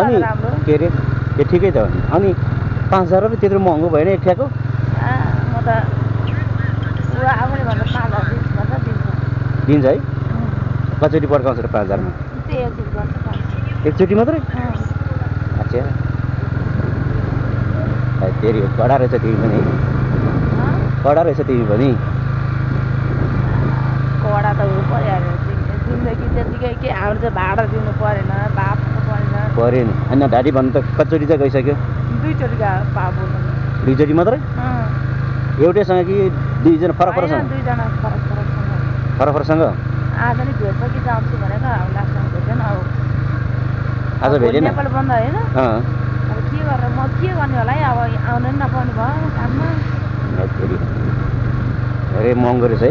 अनि के अरे त्यो ठिकै छ भने अनि 5000 रुपियाँ त्यत्रो महँगो भएन एक ठ्याको म त पुरा आफूले भन्दा 5000 दिन्छ है कचोटी पड्काउँछ र 5000 मा एकचोटि मात्रै अच्छा तेरी कडा रहेछ तिमी पनि कडा रहेछ तिमी पनि कडा त हो परिहाल्यो जिन्दगी त्यतिकै के हाम्रो चाहिँ भाडा दिनु परेन बाप परेन अनि ढाडी भन्नु त कचोटी चाहिँ गइसक्यो दुईचोटिका पाबो दुईचोटि मात्रै एउटैसँग कि दुईजना फरक फरकसँग दुईजना फरक फरकसँग आज नि भेट्छ कि जान्छु भनेर लास्टमा भेटेन अब आज भेटेन नेपाल बन्द होइन अब के गरेर म के गर्ने होला है अब आउनु नि नपाउनु भयो काममा धेरै महँगो रहेछ है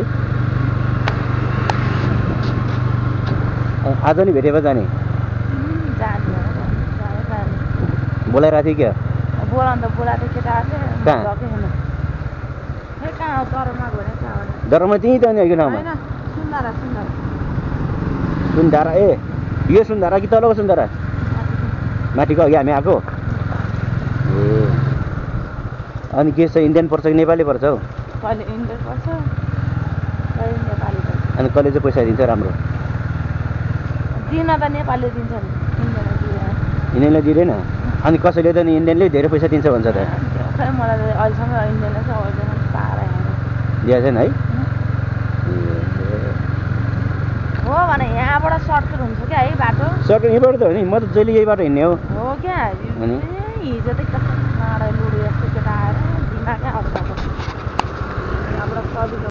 आज नि भेटेर जाने बोलाइरहेको थियो क्या बोलाउनु त बोलाएको थियो केटाहरूले दरमा त्यहीँ त नि ठाउँमा सुन्धारा ए यो सुन्धारा कि तलको सुन्धारा माथिको अघि हामी आएको ए अनि के छ इन्डियन पर्छ कि नेपाली पर्छ हौ कहिले इन्डियन पर्छ कहिले नेपाली पर्छ अनि कहिले चाहिँ पैसा दिन्छ राम्रो दिन त नेपाली दिन्छ नि इन्डियनलाई दिँदैन अनि कसैले त नि इन्डियनले धेरै पैसा दिन्छ भन्छ त खै मलाई अहिलेसम्म इन्डियनले चाहिँ अहिलेसम्म पारा दिएको छैन है हो भने यहाँबाट सर्टकट हुन्छ क्या है बाटो सर्टकट यहीँबाट त हो नि म त जहिले यही बाटो हिँड्ने हो क्या हिजो त माडा लुडो जस्तो केटा आएर दिमागै अड्काएको यहाँबाट सजिलो